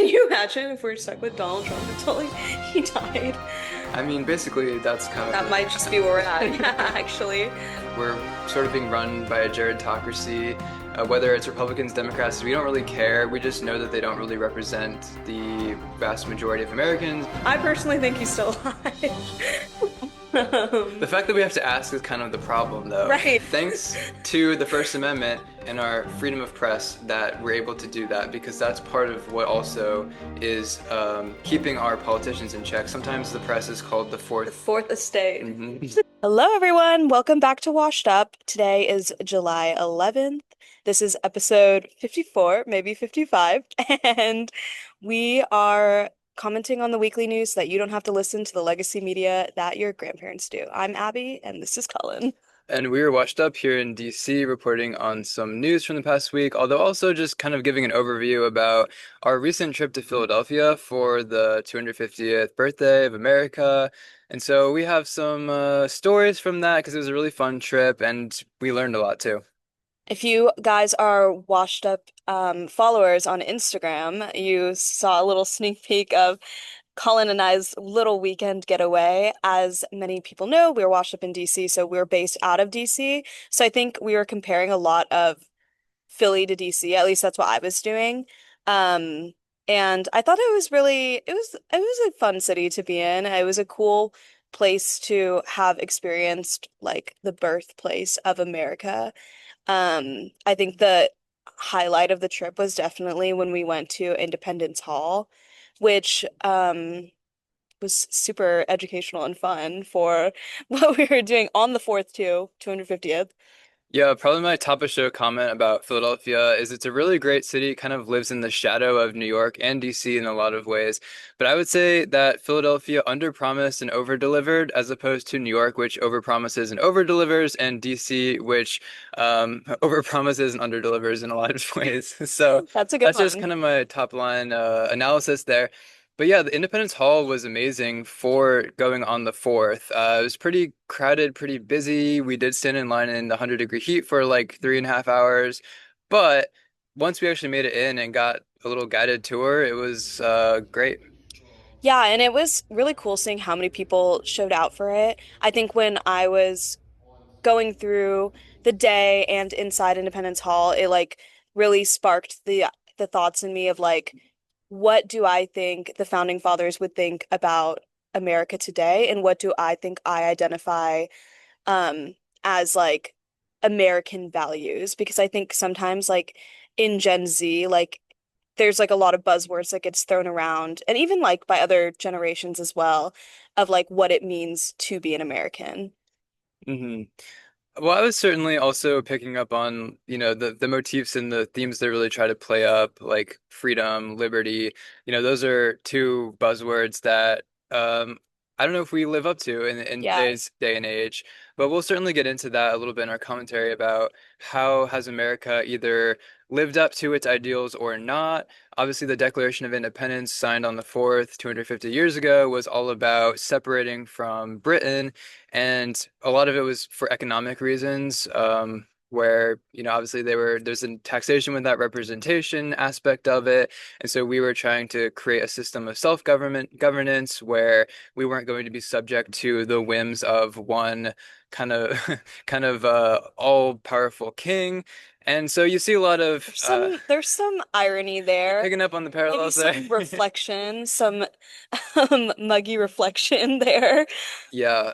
Can you imagine if we're stuck with Donald Trump until he died? I mean, basically, that's kind of That might just be where we're at, yeah, actually. we're sort of being run by a gerontocracy. Whether it's Republicans, Democrats, we don't really care. We just know that they don't really represent the vast majority of Americans. I personally think he's still alive. The fact that we have to ask is kind of the problem, though. Right. Thanks to the First Amendment and our freedom of press that we're able to do that because that's part of what also is keeping our politicians in check. Sometimes the press is called the The fourth. fourth estate. Mhm. Hello, everyone. Welcome back to Washed Up. Today is July 11th. This is episode 54, maybe 55, and we are commenting on the weekly news so that you don't have to listen to the legacy media that your grandparents do. I'm Abby, and this is Cullen. And we were washed up here in DC reporting on some news from the past week, although also just kind of giving an overview about our recent trip to Philadelphia for the 250th birthday of America. And so we have some stories from that because it was a really fun trip and we learned a lot too. If you guys are Washed Up followers on Instagram, you saw a little sneak peek of Colin and I's little weekend getaway. As many people know, we were washed up in DC, so we're based out of DC. So I think we were comparing a lot of Philly to DC. At least that's what I was doing. Um, and I thought it was a fun city to be in. It was a cool place to have experienced like the birthplace of America. I think the highlight of the trip was definitely when we went to Independence Hall, which was super educational and fun for what we were doing on the 4th too, 250th. Yeah, probably my top of show comment about Philadelphia is it's a really great city, kind of lives in the shadow of New York and DC in a lot of ways. But I would say that Philadelphia underpromised and overdelivered as opposed to New York, which overpromises and overdelivers, and DC, which overpromises and underdelivers in a lot of ways. So That's a good that's just one. kind of my top line analysis there. But yeah, the Independence Hall was amazing for going on the 4th. It was pretty crowded, pretty busy. We did stand in line in the 100-degree heat for like 3.5 hours. But once we actually made it in and got a little guided tour, it was great. Yeah, and it was really cool seeing how many people showed out for it. I think when I was going through the day and inside Independence Hall, it like really sparked the thoughts in me of like, what do I think the founding fathers would think about America today, and what do I think I identify um as like American values? Because I think sometimes like in Gen Z, like there's like a lot of buzzwords that gets thrown around, and even like by other generations as well, of like what it means to be an American. hmm Well, I was certainly also picking up on, the motifs and the themes they really try to play up, like freedom, liberty. Those are two buzzwords that I don't know if we live up to in Yeah. today's day and age, but we'll certainly get into that a little bit in our commentary about how has America either lived up to its ideals or not. Obviously, the Declaration of Independence signed on the 4th, 250 years ago, was all about separating from Britain and a lot of it was for economic reasons, where, obviously there's a taxation with that representation aspect of it. And so we were trying to create a system of governance where we weren't going to be subject to the whims of one kind of kind of all-powerful king. And so you see a lot of There's some irony there. picking up on the Maybe parallels there. some reflection, some muggy reflection there. Yeah.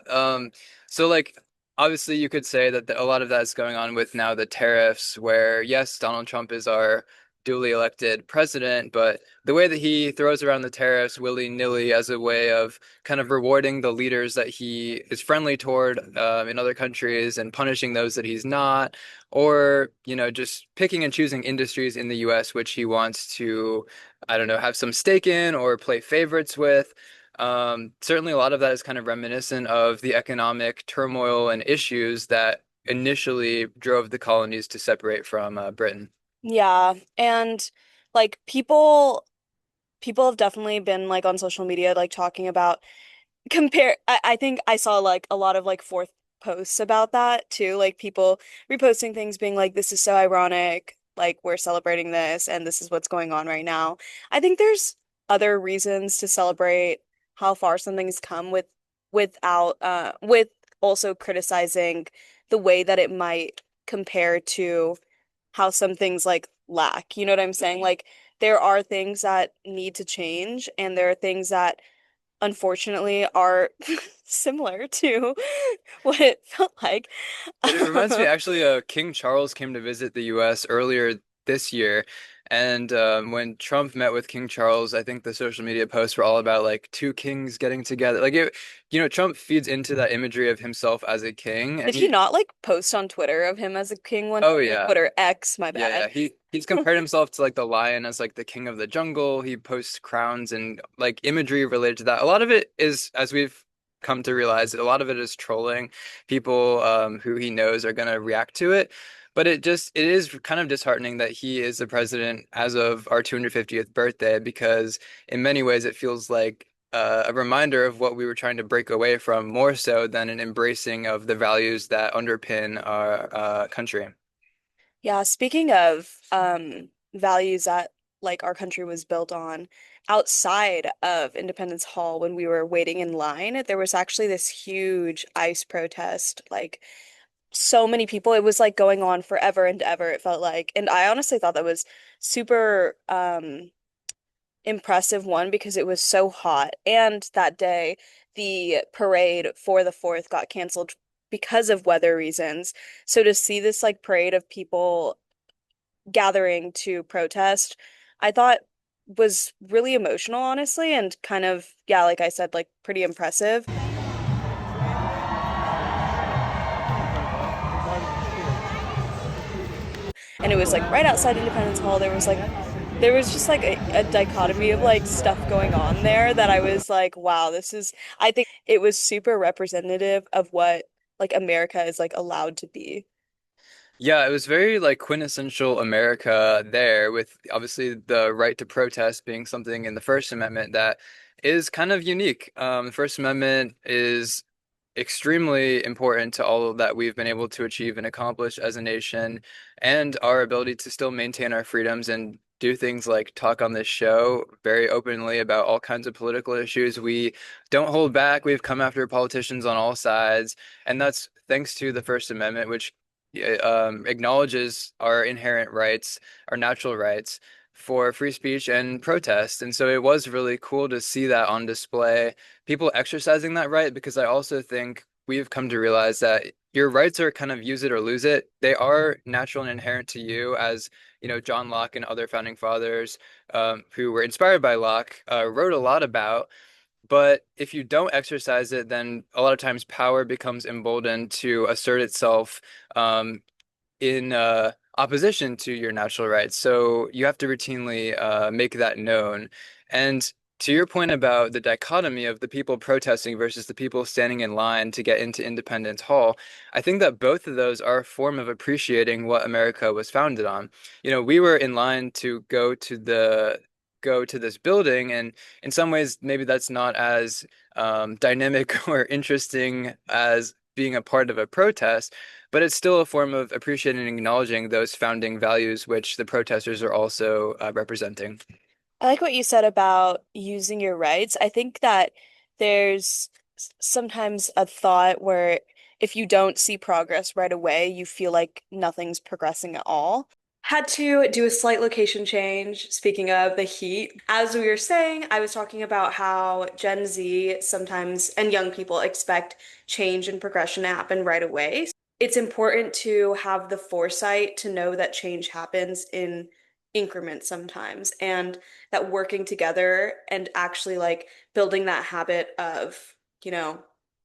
So like obviously you could say that a lot of that is going on with now the tariffs where yes, Donald Trump is our duly elected president, but the way that he throws around the tariffs willy-nilly as a way of kind of rewarding the leaders that he is friendly toward in other countries and punishing those that he's not, or just picking and choosing industries in the US which he wants to, I don't know, have some stake in or play favorites with. Certainly, a lot of that is kind of reminiscent of the economic turmoil and issues that initially drove the colonies to separate from Britain. Yeah, and like people have definitely been like on social media like talking about compare I think I saw like a lot of like fourth posts about that too, like people reposting things being like this is so ironic, like we're celebrating this and this is what's going on right now. I think other reasons to celebrate how far something's come with also criticizing the way that it might compare to how some things like lack. You know what I'm saying? Like there are things that need to change and there are things that unfortunately are similar to what it felt like. It reminds me actually, King Charles came to visit the U.S. earlier this year, and when Trump met with King Charles, I think the social media posts were all about like two kings getting together. Like it, Trump feeds into that imagery of himself as a king, Did and he he, not like post on Twitter of him as a king one oh or yeah, Twitter X, my yeah, bad. yeah. He's compared himself to like the lion as like the king of the jungle. He posts crowns and like imagery related to that. A lot of it is, as we've come to realize, a lot of it is trolling. People who he knows are gonna react to it. But it is kind of disheartening that he is the president as of our 250th birthday because in many ways it feels like a reminder of what we were trying to break away from more so than an embracing of the values that underpin our country. Yeah, speaking of values that like our country was built on, outside of Independence Hall when we were waiting in line, there was actually this huge ICE protest. Like so many people, it was like going on forever and ever, it felt like. And I honestly thought that was super impressive one because it was so hot. And that day, the parade for the 4th got canceled because of weather reasons. So to see this like parade of people gathering to protest, I thought was really emotional, honestly, and kind of, yeah, like I said, like pretty impressive. And it was like right outside Independence Hall. There was just like a dichotomy of like stuff going on there that I was like, wow, I think it was super representative of what like America is like allowed to be. Yeah, it was very like quintessential America there, with obviously the right to protest being something in the First Amendment that is kind of unique. The First Amendment is extremely important to all of that we've been able to achieve and accomplish as a nation, and our ability to still maintain our freedoms and do things like talk on this show very openly about all kinds of political issues. We don't hold back. We've come after politicians on all sides, and that's thanks to the First Amendment, which acknowledges our inherent rights, our natural rights for free speech and protest. And so it was really cool to see that on display, people exercising that right, because I also think we've come to realize that your rights are kind of use it or lose it. They are natural and inherent to you, as John Locke and other founding fathers who were inspired by Locke wrote a lot about. But if you don't exercise it, then a lot of times power becomes emboldened to assert itself in opposition to your natural rights. So you have to routinely make that known. And to your point about the dichotomy of the people protesting versus the people standing in line to get into Independence Hall, I think that both of those are a form of appreciating what America was founded on. We were in line to go to this building, and in some ways, maybe that's not as dynamic or interesting as being a part of a protest, but it's still a form of appreciating and acknowledging those founding values, which the protesters are also representing. I like what you said about using your rights. I think that there's sometimes a thought where if you don't see progress right away, you feel like nothing's progressing at all. Had to do a slight location change. Speaking of the heat, as we were saying, I was talking about how Gen Z sometimes and young people expect change and progression to happen right away. It's important to have the foresight to know that change happens in increments sometimes and that working together and actually like building that habit of, you know,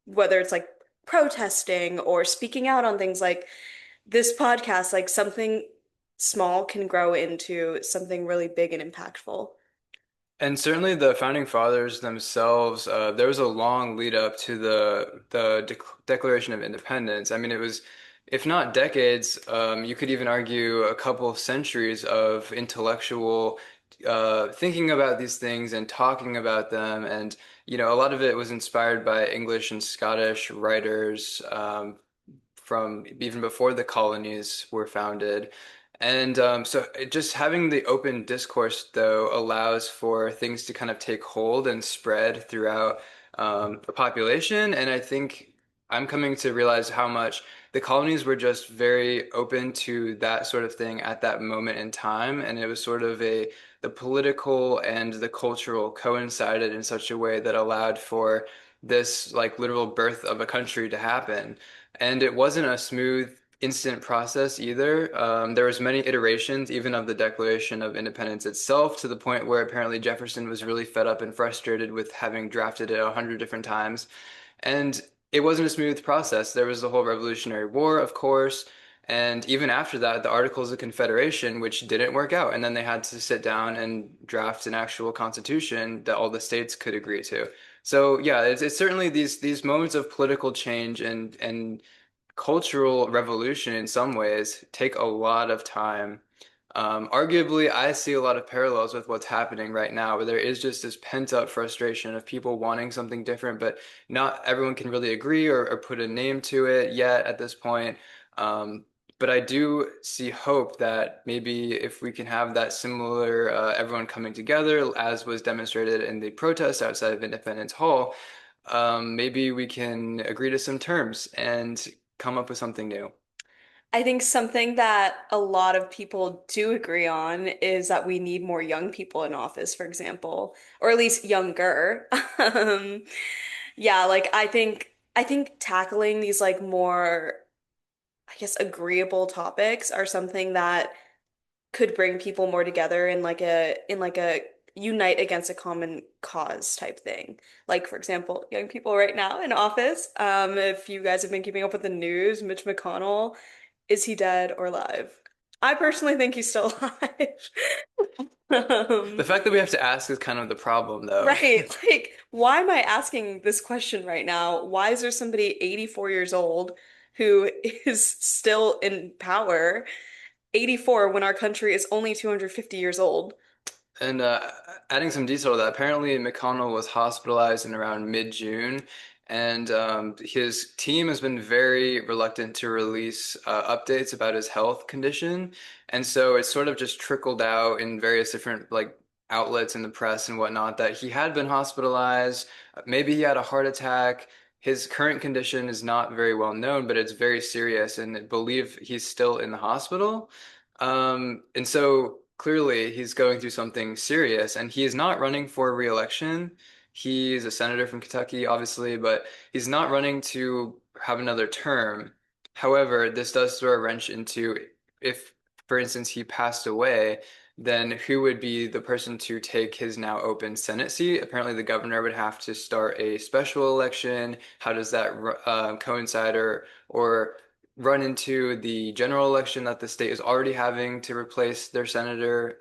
whether it's like protesting or speaking out on things like this podcast, like something small can grow into something really big and impactful. And certainly the founding fathers themselves, there was a long lead up to the Declaration of Independence. I mean, it was, if not decades, you could even argue a couple of centuries of intellectual thinking about these things and talking about them. And, a lot of it was inspired by English and Scottish writers from even before the colonies were founded. And just having the open discourse, though, allows for things to kind of take hold and spread throughout the population. And I think I'm coming to realize how much the colonies were just very open to that sort of thing at that moment in time. And it was sort of the political and the cultural coincided in such a way that allowed for this like literal birth of a country to happen. And it wasn't a smooth instant process either. There was many iterations, even of the Declaration of Independence itself, to the point where apparently Jefferson was really fed up and frustrated with having drafted it 100 different times. And it wasn't a smooth process. There was the whole Revolutionary War, of course, and even after that, the Articles of Confederation, which didn't work out. And then they had to sit down and draft an actual constitution that all the states could agree to. So yeah, it's certainly these moments of political change and cultural revolution in some ways take a lot of time. Arguably, I see a lot of parallels with what's happening right now, where there is just this pent-up frustration of people wanting something different, but not everyone can really agree or put a name to it yet at this point. Um, but I do see hope that maybe if we can have that similar everyone coming together, as was demonstrated in the protest outside of Independence Hall, maybe we can agree to some terms and come up with something new. I think something that a lot of people do agree on is that we need more young people in office, for example, or at least younger. Um, yeah, like I think tackling these like more, I guess, agreeable topics are something that could bring people more together in like a unite against a common cause type thing. Like for example, young people right now in office. If you guys have been keeping up with the news, Mitch McConnell, is he dead or alive? I personally think he's still alive. The Um, fact that we have to ask is kind of the problem, though. right. Like, why am I asking this question right now? Why is there somebody 84 years old who is still in power? 84 when our country is only 250 years old. And adding some detail to that, apparently McConnell was hospitalized in around mid-June, and his team has been very reluctant to release updates about his health condition, and so it's sort of just trickled out in various different like outlets in the press and whatnot that he had been hospitalized. Maybe he had a heart attack. His current condition is not very well known, but it's very serious, and I believe he's still in the hospital. And so clearly he's going through something serious, and he is not running for re-election. He's a senator from Kentucky, obviously, but he's not running to have another term. However, this does throw a wrench into if, for instance, he passed away, then who would be the person to take his now open Senate seat? Apparently, the governor would have to start a special election. How does that coincide or run into the general election that the state is already having to replace their senator.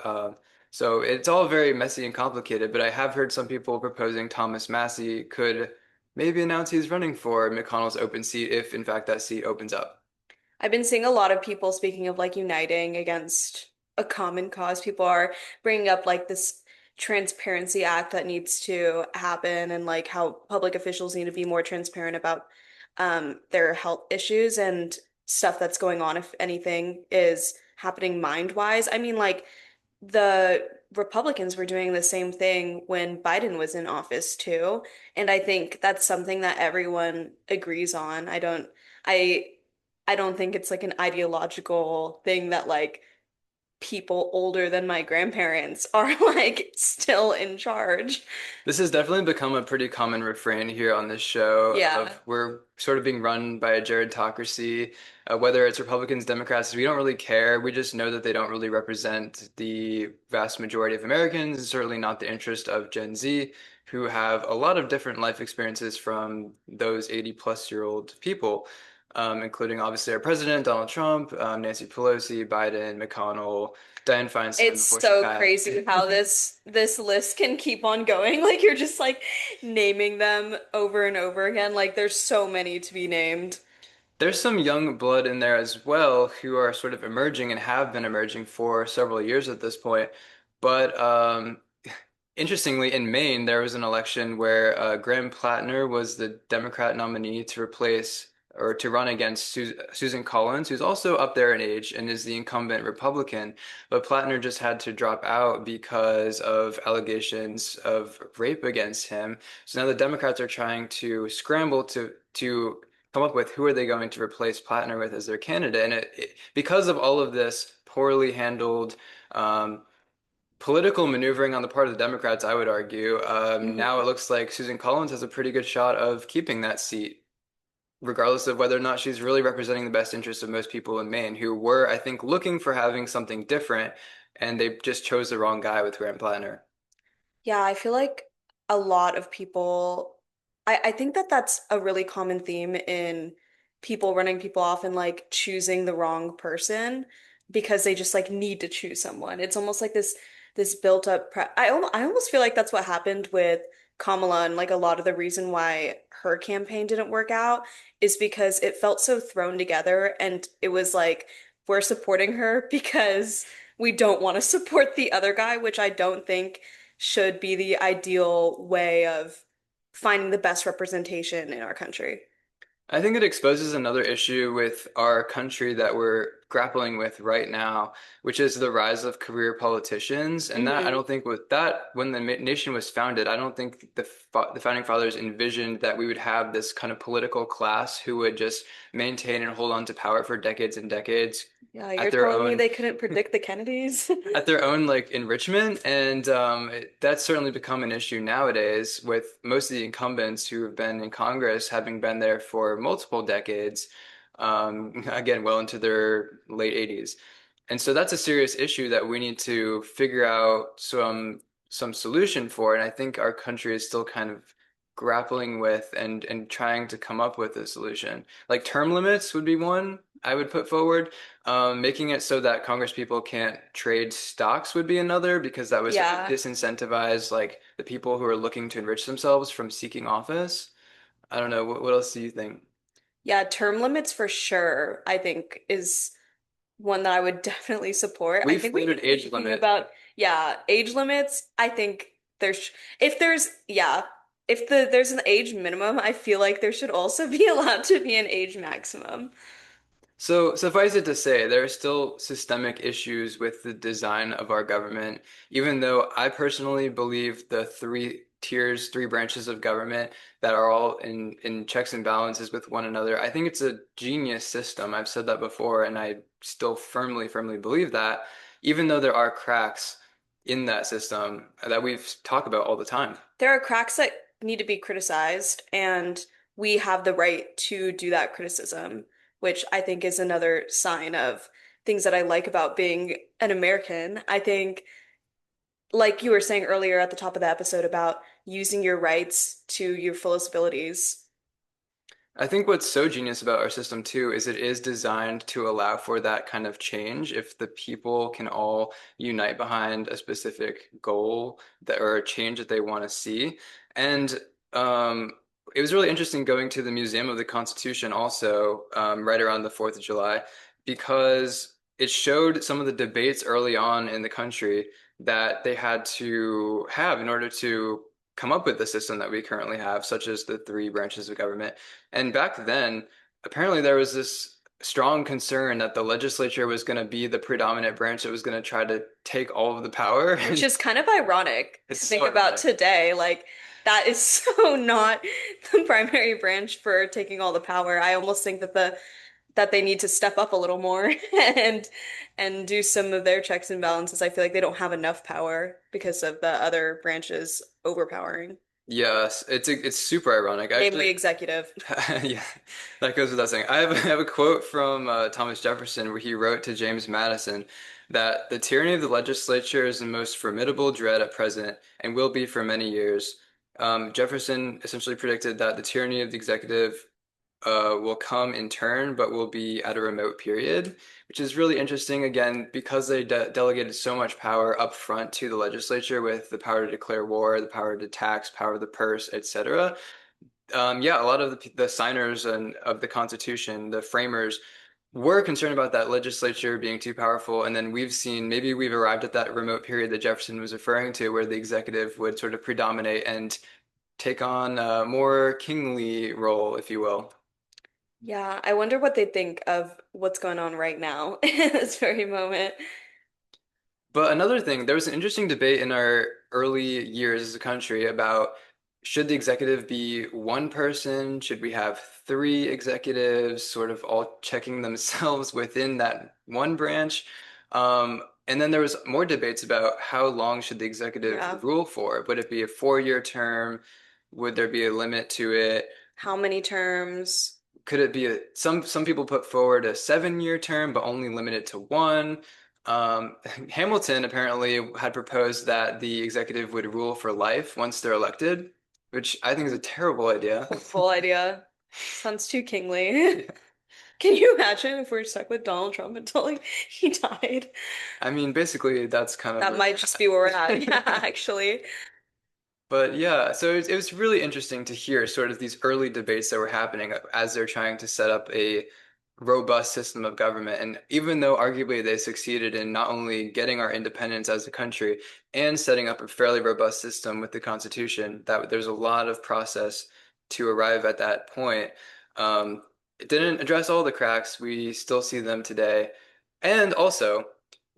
So it's all very messy and complicated, but I have heard some people proposing Thomas Massie could maybe announce he's running for McConnell's open seat if, in fact, that seat opens up. I've been seeing a lot of people speaking of like uniting against a common cause. People are bringing up like this Transparency Act that needs to happen and like how public officials need to be more transparent about their health issues and stuff that's going on if anything is happening mind-wise. I mean, like the Republicans were doing the same thing when Biden was in office too. And I think that's something that everyone agrees on. I I don't think it's like an ideological thing that like people older than my grandparents are like still in charge. This has definitely become a pretty common refrain here on this show Yeah. of we're sort of being run by a gerontocracy, whether it's Republicans, Democrats, we don't really care. We just know that they don't really represent the vast majority of Americans, and certainly not the interest of Gen Z, who have a lot of different life experiences from those 80-plus-year-old people, including obviously our president, Donald Trump, Nancy Pelosi, Biden, McConnell, Dianne Feinstein It's before she so passed. crazy how this list can keep on going. Like you're just like naming them over and over again. Like there's so many to be named. There's some young blood in there as well who are sort of emerging and have been emerging for several years at this point. But interestingly, in Maine, there was an election where Graham Plattner was the Democrat nominee to replace or to run against Susan Collins, who's also up there in age and is the incumbent Republican. But Plattner just had to drop out because of allegations of rape against him. So now the Democrats are trying to scramble to come up with who are they going to replace Plattner with as their candidate. And because of all of this poorly handled political maneuvering on the part of the Democrats, I would argue, now it Mhm. looks like Susan Collins has a pretty good shot of keeping that seat, regardless of whether or not she's really representing the best interests of most people in Maine, who were, I think, looking for having something different, and they just chose the wrong guy with Graham Plattner. Yeah, I feel like a lot of people, I think that that's a really common theme in people running people off and like choosing the wrong person because they just like need to choose someone. It's almost like this built up pre I almost feel like that's what happened with Kamala, and like a lot of the reason why her campaign didn't work out is because it felt so thrown together, and it was like we're supporting her because we don't want to support the other guy, which I don't think should be the ideal way of finding the best representation in our country. I think it exposes another issue with our country that we're grappling with right now, which is the rise of career politicians. And that I Hmm. don't think with that, when the nation was founded, I don't think the founding fathers envisioned that we would have this kind of political class who would just maintain and hold on to power for decades and decades Yeah, at you're their telling me own they couldn't predict the Kennedys? at their own like enrichment, and that's certainly become an issue nowadays with most of the incumbents who have been in Congress having been there for multiple decades, again, well into their late 80s. And so that's a serious issue that we need to figure out some solution for. And I think our country is still kind of grappling with and trying to come up with a solution. Like term limits would be one I would put forward. Making it so that Congress people can't trade stocks would be another, because that would sort of Yeah. disincentivize like the people who are looking to enrich themselves from seeking office. I don't know. What else do you think? Yeah, term limits for sure, I think is one that I would definitely support. I We think we need floated to be age thinking limit. about, yeah, age limits. I think there's, if there's, yeah, if there's an age minimum, I feel like there should also be allowed to be an age maximum. So, suffice it to say, there are still systemic issues with the design of our government, even though I personally believe the three tiers, three branches of government that are all in checks and balances with one another. I think it's a genius system. I've said that before, and I still firmly believe that, even though there are cracks in that system that we've talked about all the time. There are cracks that need to be criticized, and we have the right to do that criticism, which I think is another sign of things that I like about being an American. I think, like you were saying earlier at the top of the episode about using your rights to your fullest abilities. I think what's so genius about our system too is it is designed to allow for that kind of change if the people can all unite behind a specific goal that or a change that they want to see. And um, it was really interesting going to the Museum of the Constitution also right around the 4th of July, because it showed some of the debates early on in the country that they had to have in order to come up with the system that we currently have, such as the three branches of government. And back then, apparently there was this strong concern that the legislature was going to be the predominant branch that was going to try to take all of the power. Which And is kind of ironic it's to so think about ironic. today. Like, that is so not the primary branch for taking all the power. I almost think that they need to step up a little more and do some of their checks and balances. I feel like they don't have enough power because of the other branches overpowering, Yes, it's super ironic. namely Actually, executive. yeah, that goes without saying. I have a quote from Thomas Jefferson where he wrote to James Madison that the tyranny of the legislature is the most formidable dread at present and will be for many years. Jefferson essentially predicted that the tyranny of the executive will come in turn, but will be at a remote period, which is really interesting again because they delegated so much power up front to the legislature with the power to declare war, the power to tax, power of the purse, etc. Yeah, a lot of the signers of the Constitution, the framers, were concerned about that legislature being too powerful. And then we've seen, maybe we've arrived at that remote period that Jefferson was referring to, where the executive would sort of predominate and take on a more kingly role, if you will. Yeah, I wonder what they think of what's going on right now in this very moment. But another thing, there was an interesting debate in our early years as a country about should the executive be one person? Should we have three executives, sort of all checking themselves within that one branch? And then there was more debates about how long should the executive Yeah. rule for? Would it be a 4-year term? Would there be a limit to it? How many terms? Could it be some people put forward a 7-year term, but only limited to one? Hamilton apparently had proposed that the executive would rule for life once they're elected, which I think is a terrible idea. Horrible idea. Sounds too kingly. Can you imagine if we're stuck with Donald Trump until like he died? I mean, basically, that's kind of That where might we're just be at. where we're at. Yeah, actually. But yeah, so it was really interesting to hear sort of these early debates that were happening as they're trying to set up a robust system of government. And even though arguably they succeeded in not only getting our independence as a country and setting up a fairly robust system with the Constitution, that there's a lot of process to arrive at that point. It didn't address all the cracks. We still see them today. And also,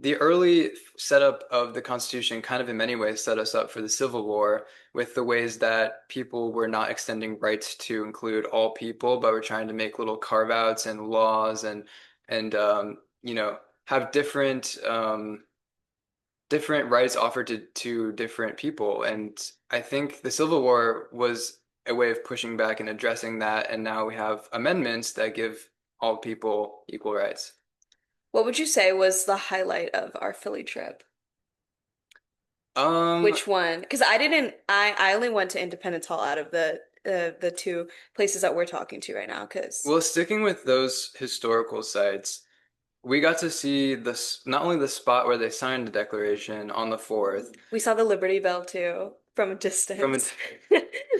the early setup of the Constitution kind of in many ways set us up for the Civil War with the ways that people were not extending rights to include all people, but were trying to make little carve-outs and laws and have different rights offered to different people. And I think the Civil War was a way of pushing back and addressing that. And now we have amendments that give all people equal rights. What would you say was the highlight of our Philly trip? Um, Which one? Because I only went to Independence Hall out of the two places that we're talking to right now, because well, sticking with those historical sites, we got to see not only the spot where they signed the Declaration on the 4th, we saw the Liberty Bell too from a from a distance.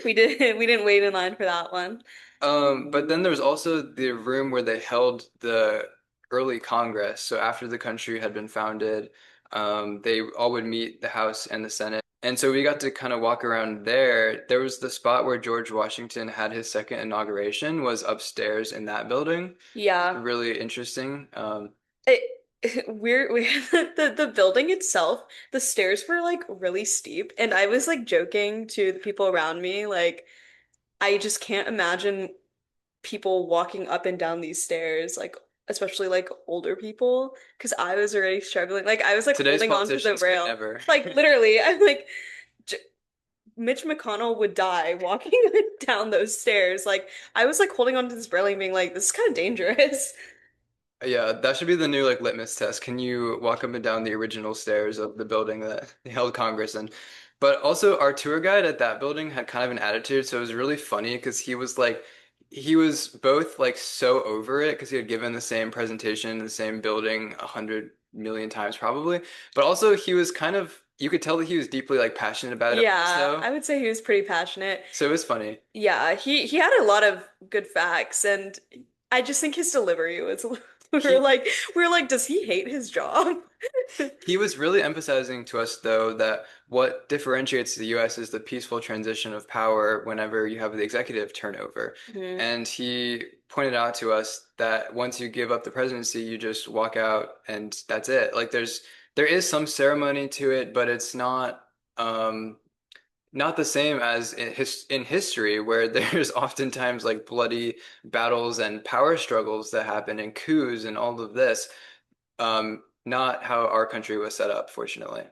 We didn't wait in line for that one. but then there's also the room where they held the early Congress. So after the country had been founded, they all would meet the House and the Senate. And so we got to kind of walk around there. There was the spot where George Washington had his second inauguration was upstairs in that building. Yeah. Really interesting. It we the building itself, the stairs were like really steep, and I was like joking to the people around me, like I just can't imagine people walking up and down these stairs, like especially like older people, because I was already struggling. Like I was like Today's holding on to the politicians could rail. never. Like literally, I'm like J Mitch McConnell would die walking down those stairs. Like I was like holding on to this railing, being like, this is kind of dangerous. Yeah, that should be the new like litmus test. Can you walk up and down the original stairs of the building that held Congress in? But also our tour guide at that building had kind of an attitude, so it was really funny because he was both like so over it because he had given the same presentation in the same building 100 million times probably, but also he was kind of you could tell that he was deeply like passionate about it Yeah, also. I would say he was pretty passionate. So it was funny. Yeah, he had a lot of good facts, and I just think his delivery was we were He like we were like, does he hate his job? He was really emphasizing to us, though, that what differentiates the US is the peaceful transition of power whenever you have the executive turnover. Mhm. And he pointed out to us that once you give up the presidency, you just walk out and that's it. Like there is some ceremony to it, but it's not the same as in history where there's oftentimes like bloody battles and power struggles that happen and coups and all of this. Not how our country was set up, fortunately.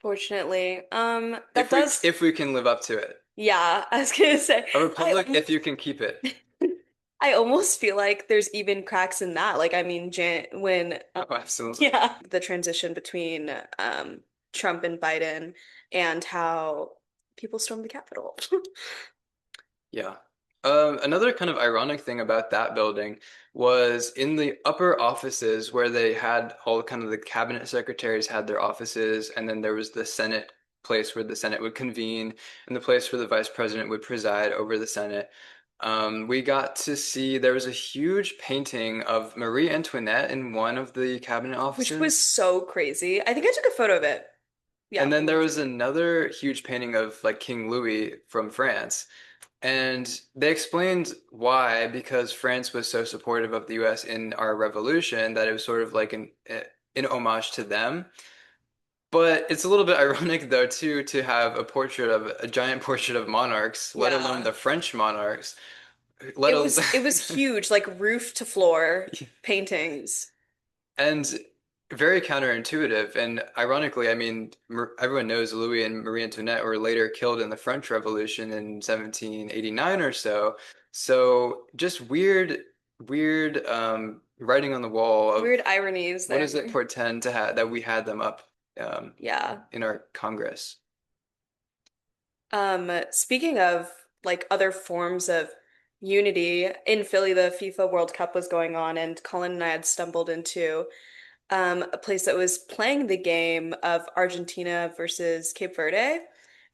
Fortunately, that If we does. if we can live up to it. Yeah, I was gonna say, A I republic if almost, you can keep it. I almost feel like there's even cracks in that. Like, I mean, Jan when Oh, absolutely. yeah, the transition between Trump and Biden and how people stormed the Capitol. Yeah. Another kind of ironic thing about that building was in the upper offices where they had all kind of the cabinet secretaries had their offices, and then there was the Senate place where the Senate would convene, and the place where the vice president would preside over the Senate. We got to see there was a huge painting of Marie Antoinette in one of the cabinet Which was offices. so crazy. I think I took a photo of it. Yeah, And then from the there was picture. another huge painting of like King Louis from France. And they explained why, because France was so supportive of the US in our revolution that it was sort of like an homage to them. But it's a little bit ironic though too to have a giant portrait of monarchs, let alone Yeah. the French monarchs, let alone It was huge, like roof to floor paintings. and very counterintuitive. And ironically, I mean, everyone knows Louis and Marie Antoinette were later killed in the French Revolution in 1789 or so. So just weird writing on the wall of Weird ironies what does it there. portend to have that we had them up um, Yeah. in our Congress. Speaking of like other forms of unity, in Philly, the FIFA World Cup was going on, and Colin and I had stumbled into a place that was playing the game of Argentina versus Cape Verde.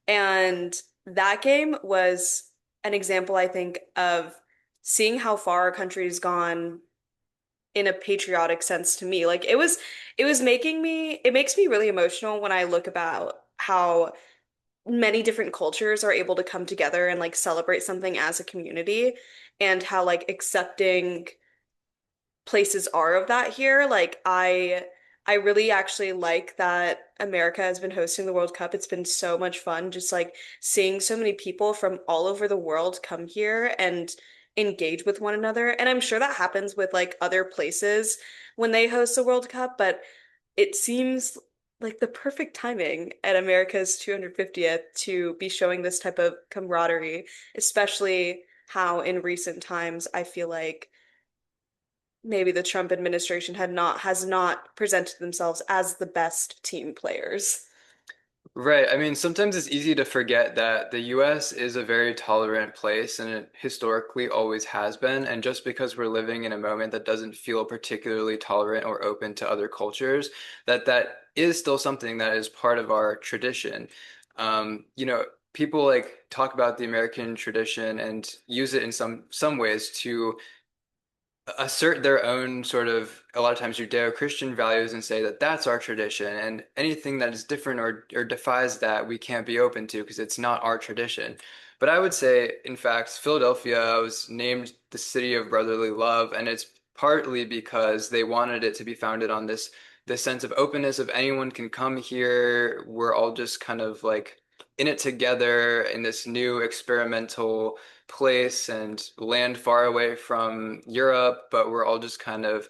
And that game was an example, I think, of seeing how far our country's gone in a patriotic sense to me. Like it makes me really emotional when I look about how many different cultures are able to come together and like celebrate something as a community and how like accepting places are of that here. Like I really actually like that America has been hosting the World Cup. It's been so much fun just like seeing so many people from all over the world come here and engage with one another. And I'm sure that happens with like other places when they host the World Cup, but it seems like the perfect timing at America's 250th to be showing this type of camaraderie, especially how in recent times I feel like maybe the Trump administration has not presented themselves as the best team players. Right. I mean, sometimes it's easy to forget that the US is a very tolerant place and it historically always has been. And just because we're living in a moment that doesn't feel particularly tolerant or open to other cultures, that is still something that is part of our tradition. You know, people like talk about the American tradition and use it in some ways to assert their own sort of a lot of times Judeo-Christian values and say that that's our tradition and anything that is different or defies that we can't be open to because it's not our tradition. But I would say, in fact, Philadelphia was named the city of brotherly love, and it's partly because they wanted it to be founded on this sense of openness of anyone can come here. We're all just kind of like in it together in this new experimental place and land far away from Europe, but we're all just kind of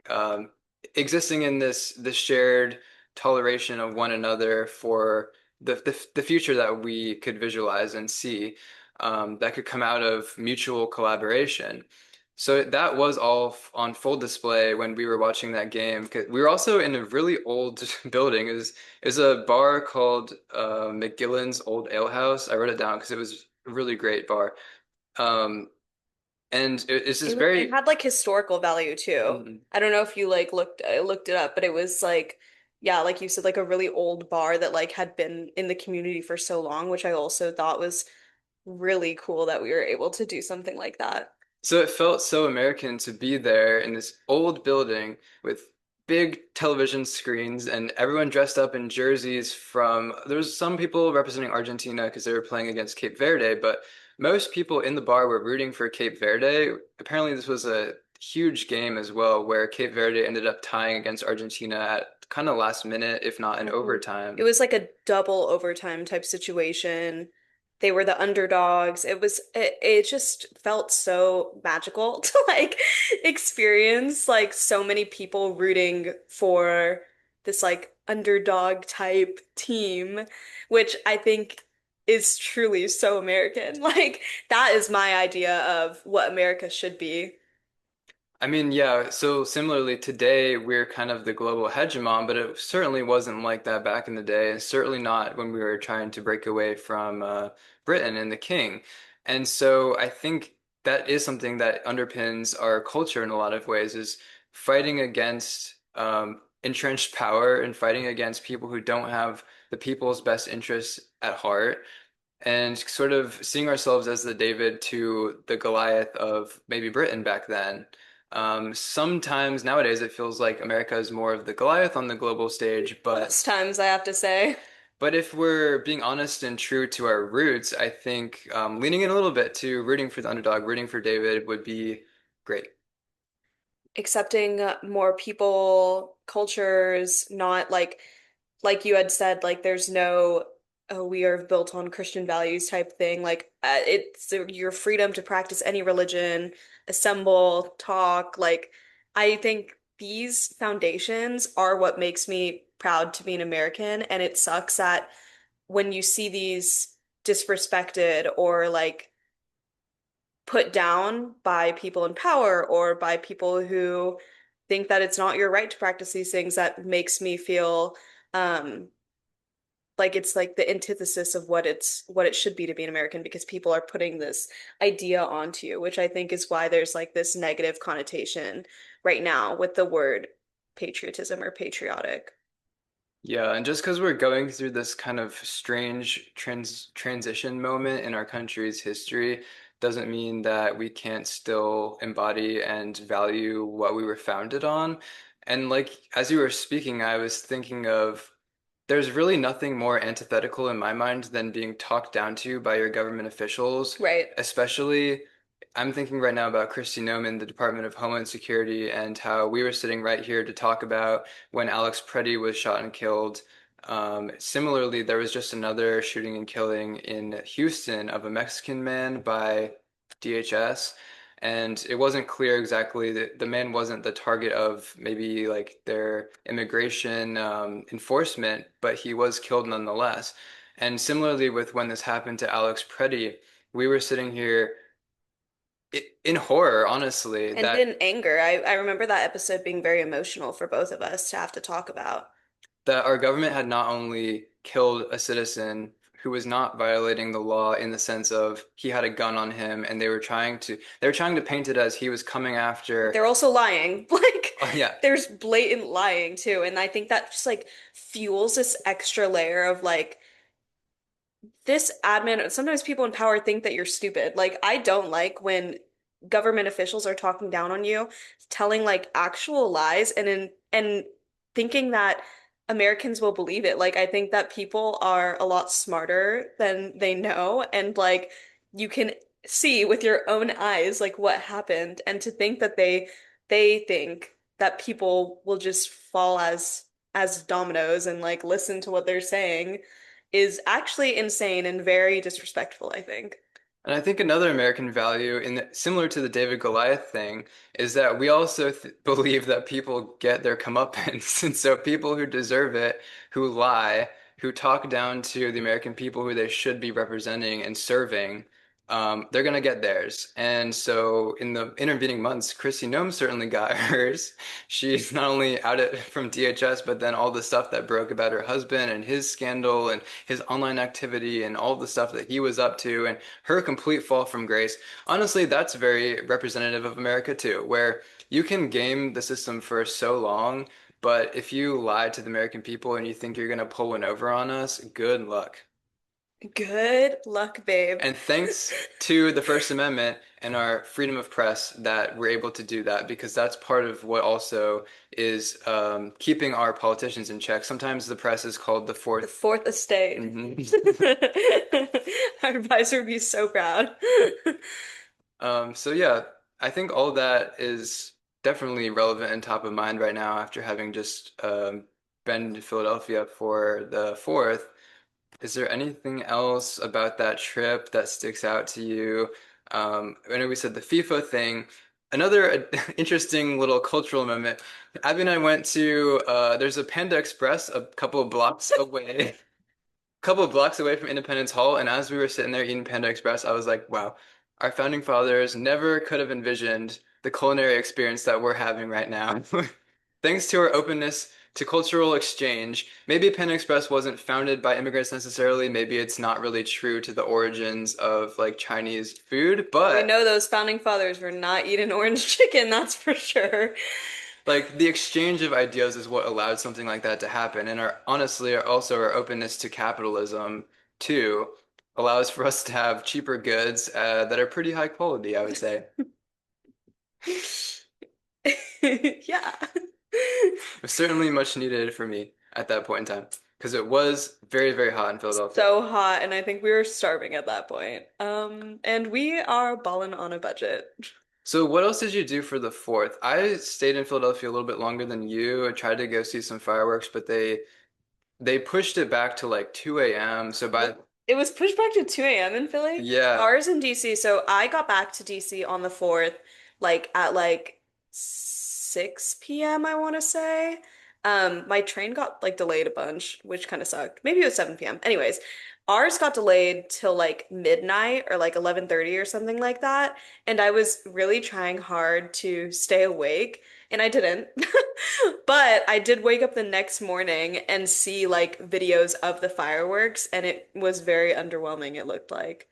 um, existing in this shared toleration of one another for the future that we could visualize and see that could come out of mutual collaboration. So that was all on full display when we were watching that game. 'Cause we were also in a really old building. It was a bar called McGillen's Old Ale House. I wrote it down because it was a really great bar. Um, and it's just It very, had like historical value too. mm, I don't know if you like looked it up, but it was like yeah, like you said, like a really old bar that like had been in the community for so long, which I also thought was really cool that we were able to do something like that. so it felt so American to be there in this old building with big television screens and everyone dressed up in jerseys from, there was some people representing Argentina because they were playing against Cape Verde, but most people in the bar were rooting for Cape Verde. Apparently this was a huge game as well where Cape Verde ended up tying against Argentina at kind of last minute, if not in Mhm. It overtime. was like a double overtime type situation. They were the underdogs. It just felt so magical to like experience like so many people rooting for this like underdog type team, which I think is truly so American. Like that is my idea of what America should be. I mean, yeah, so similarly today we're kind of the global hegemon, but it certainly wasn't like that back in the day, and certainly not when we were trying to break away from Britain and the king. And so I think that is something that underpins our culture in a lot of ways, is fighting against entrenched power and fighting against people who don't have the people's best interests at heart and sort of seeing ourselves as the David to the Goliath of maybe Britain back then. Sometimes nowadays it feels like America is more of the Goliath on the global stage, but Most times I have to say. But if we're being honest and true to our roots, I think leaning in a little bit to rooting for the underdog, rooting for David would be great. Accepting more people, cultures, not like you had said, like there's no, oh, we are built on Christian values type thing. Like it's your freedom to practice any religion, assemble, talk. Like I think these foundations are what makes me proud to be an American, and it sucks that when you see these disrespected or like put down by people in power or by people who think that it's not your right to practice these things, that makes me feel um like it's like the antithesis of what it should be to be an American, because people are putting this idea onto you, which I think is why there's like this negative connotation right now with the word patriotism or patriotic. Yeah, and just because we're going through this kind of strange transition moment in our country's history doesn't mean that we can't still embody and value what we were founded on. And like as you were speaking, I was thinking of there's really nothing more antithetical in my mind than being talked down to by your government officials, Right. especially I'm thinking right now about Kristi Noem, the Department of Homeland Security, and how we were sitting right here to talk about when Alex Preddy was shot and killed. Similarly, there was just another shooting and killing in Houston of a Mexican man by DHS. And it wasn't clear exactly that the man wasn't the target of maybe like their immigration enforcement, but he was killed nonetheless. And similarly, with when this happened to Alex Preddy, we were sitting here in horror, honestly, And that in anger. I remember that episode being very emotional for both of us to have to talk about. our government had not only killed a citizen who was not violating the law in the sense of he had a gun on him and they were trying to paint it as he was coming after They're also lying. Like yeah. there's blatant lying too. And I think that just like fuels this extra layer of like this admin, sometimes people in power think that you're stupid. Like, I don't like when government officials are talking down on you, telling like actual lies and thinking that Americans will believe it. Like, I think that people are a lot smarter than they know, and like you can see with your own eyes like what happened, and to think that they think that people will just fall as dominoes and like listen to what they're saying is actually insane and very disrespectful, I think. And I think another American value, similar to the David Goliath thing, is that we also th believe that people get their comeuppance. And so people who deserve it, who lie, who talk down to the American people who they should be representing and serving, they're going to get theirs. And so in the intervening months, Kristi Noem certainly got hers. She's not only out from DHS, but then all the stuff that broke about her husband and his scandal and his online activity and all the stuff that he was up to. And her complete fall from grace. Honestly, that's very representative of America too, where you can game the system for so long, but if you lie to the American people and you think you're going to pull one over on us, good luck. Good luck, babe. And thanks to the First Amendment and our freedom of press that we're able to do that because that's part of what also is keeping our politicians in check. Sometimes the press is called the The fourth. fourth estate. Mhm. Our advisor would be so proud. So yeah, I think all that is definitely relevant and top of mind right now after having just been to Philadelphia for the fourth. Is there anything else about that trip that sticks out to you? I know we said the FIFA thing. Another interesting little cultural moment. Abby and I went to there's a Panda Express a couple of blocks away couple of blocks away from Independence Hall, and as we were sitting there eating Panda Express, I was like, wow, our founding fathers never could have envisioned the culinary experience that we're having right now. Thanks to our openness to cultural exchange, maybe Panda Express wasn't founded by immigrants necessarily, maybe it's not really true to the origins of like Chinese food, We but know those founding fathers were not eating orange chicken, that's for sure. like the exchange of ideas is what allowed something like that to happen. And our honestly, also our openness to capitalism too allows for us to have cheaper goods that are pretty high quality, I would say. Yeah. It was certainly much needed for me at that point in time. because it was very, very hot in Philadelphia. So hot, and I think we were starving at that point. And we are balling on a budget. So what else did you do for the 4th? I stayed in Philadelphia a little bit longer than you. I tried to go see some fireworks, but they pushed it back to like 2 a.m. So by It was pushed back to 2 a.m. in Philly. yeah, Ours in DC. So I got back to DC on the 4th, like at like 6 p.m., I want to say. My train got like delayed a bunch, which kind of sucked. Maybe it was 7 p.m. Anyways, ours got delayed till like midnight or like 11:30 or something like that. And I was really trying hard to stay awake, and I didn't. But I did wake up the next morning and see like videos of the fireworks, and it was very underwhelming, it looked like.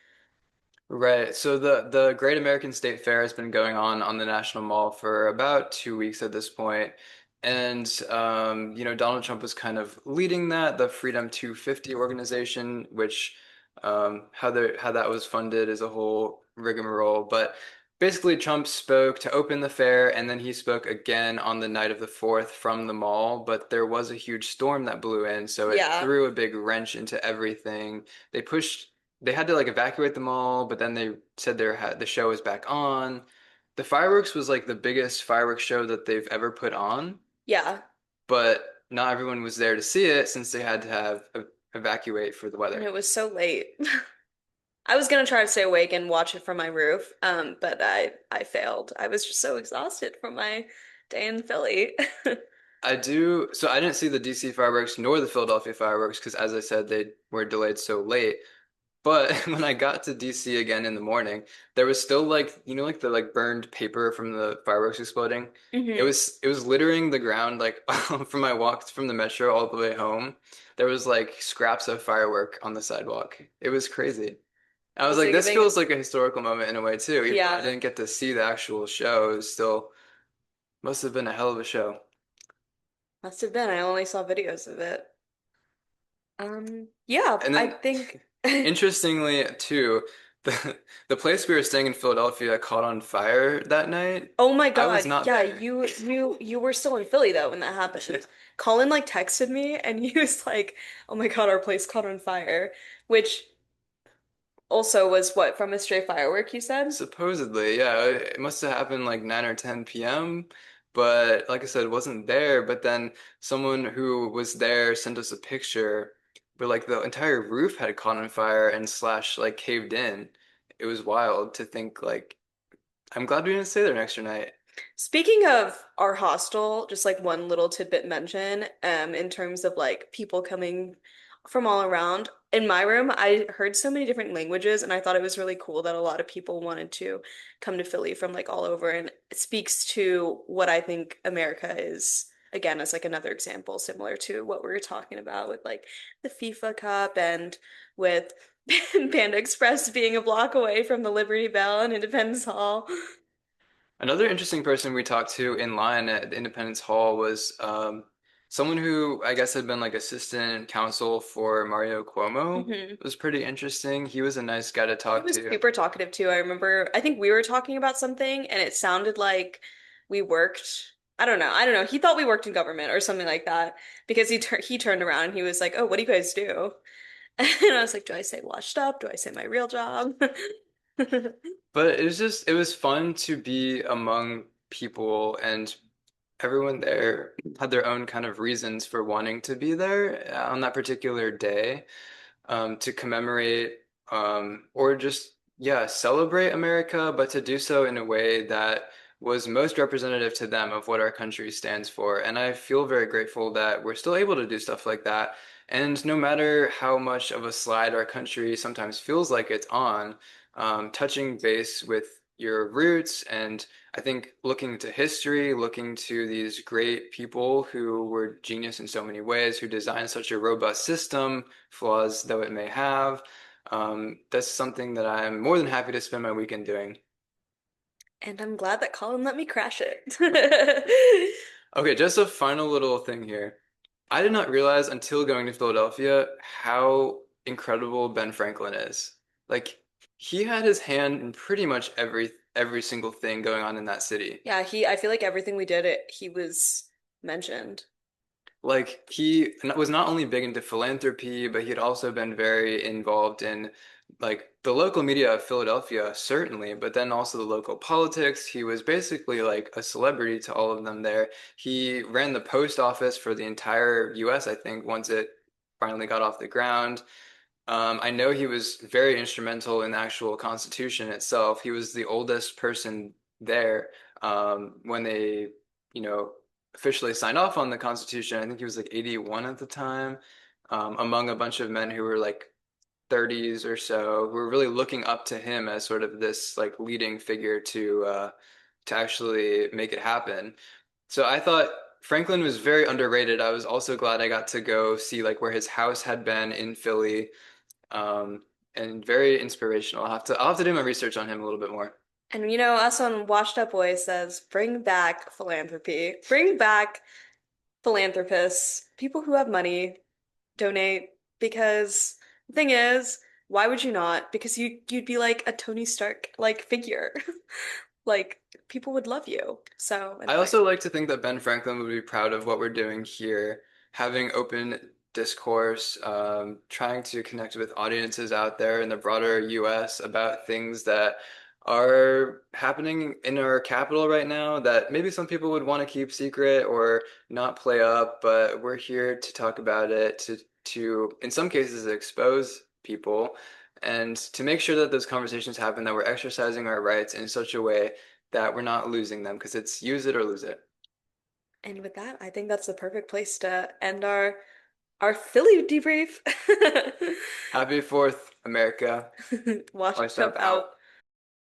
right. So the Great American State Fair has been going on the National Mall for about 2 weeks at this point. And Donald Trump was kind of leading that, the Freedom 250 organization, which how that was funded is a whole rigmarole. But basically Trump spoke to open the fair and then he spoke again on the night of the 4th from the mall, but there was a huge storm that blew in, so it Yeah. threw a big wrench into everything. They pushed they had to like evacuate the mall, but then they said the show was back on. The fireworks was like the biggest fireworks show that they've ever put on, Yeah. but not everyone was there to see it since they had to have evacuate for the And weather. it was so late. I was gonna try to stay awake and watch it from my roof, but I failed. I was just so exhausted from my day in Philly. So I didn't see the DC fireworks nor the Philadelphia fireworks because as I said, they were delayed so late. But when I got to DC again in the morning, there was still like, like the like burned paper from the fireworks exploding. Hmm. It was littering the ground like from my walk from the metro all the way home. There was like scraps of firework on the sidewalk. It was crazy. I was Was like, it this giving? feels like a historical moment in a way too. Even though I Yeah, didn't get to see the actual show, it was still must have been a hell of a show. must have been. I only saw videos of it. Yeah, And I then think. interestingly too, the place we were staying in Philadelphia caught on fire that night. Oh my I was God. not Yeah, there. you were still in Philly though when that happened. Colin like texted me and he was like, "Oh my God, our place caught on fire," which also was what, from a stray firework, you said? Supposedly, yeah, it must have happened like 9 or 10 p.m. But like I said, it wasn't there. But then someone who was there sent us a picture where like the entire roof had caught on fire and slash like caved in. It was wild to think like I'm glad we didn't stay there an extra night. Speaking of our hostel, just like one little tidbit mention, in terms of like people coming from all around. In my room, I heard so many different languages, and I thought it was really cool that a lot of people wanted to come to Philly from like all over, and it speaks to what I think America is, again, as like another example, similar to what we were talking about with like the FIFA Cup and with Panda Express being a block away from the Liberty Bell and Independence Hall. Another interesting person we talked to in line at the Independence Hall was someone who I guess had been like assistant counsel for Mario Cuomo. Mhm. It was pretty interesting. He was a nice guy to He talk was to. super talkative too. I remember, I think we were talking about something and it sounded like we worked. I don't know. I don't know. He thought we worked in government or something like that because he turned around and he was like, "Oh, what do you guys do?" And I was like, "Do I say washed up? Do I say my real job?" But it was fun to be among people and everyone there had their own kind of reasons for wanting to be there on that particular day. To commemorate or just, yeah, celebrate America, but to do so in a way that was most representative to them of what our country stands for. And I feel very grateful that we're still able to do stuff like that. And no matter how much of a slide our country sometimes feels like it's on, touching base with your roots and I think looking to history, looking to these great people who were genius in so many ways, who designed such a robust system, flaws though it may have, that's something that I'm more than happy to spend my weekend doing. And I'm glad that Colin let me crash it. Okay, just a final little thing here. I did not realize until going to Philadelphia how incredible Ben Franklin is. Like, he had his hand in pretty much every single thing going on in that city. Yeah, I feel like everything we did, he was mentioned. Like he was not only big into philanthropy, but he had also been very involved in like the local media of Philadelphia, certainly, but then also the local politics. He was basically like a celebrity to all of them there. He ran the post office for the entire US, I think, once it finally got off the ground. I know he was very instrumental in the actual Constitution itself. He was the oldest person there when they, you know, officially signed off on the Constitution. I think he was like 81 at the time, among a bunch of men who were like 30s or so, who were really looking up to him as sort of this like leading figure to actually make it happen. So I thought Franklin was very underrated. I was also glad I got to go see like where his house had been in Philly um, and very inspirational. I'll have to do my research on him a little bit more. And you know, us on Washed Up Boys says, bring back philanthropy. Bring back philanthropists, people who have money, donate. Because the thing is, why would you not? Because you'd be like a Tony Stark like figure. Like people would love you. So I anyway. also like to think that Ben Franklin would be proud of what we're doing here, having open discourse, trying to connect with audiences out there in the broader US about things that are happening in our capital right now that maybe some people would want to keep secret or not play up, but we're here to talk about it, to in some cases expose people and to make sure that those conversations happen, that we're exercising our rights in such a way that we're not losing them because it's use it or lose it. And with that, I think that's the perfect place to end our Philly debrief. Happy 4th, America. Washed Washed Up up out. out.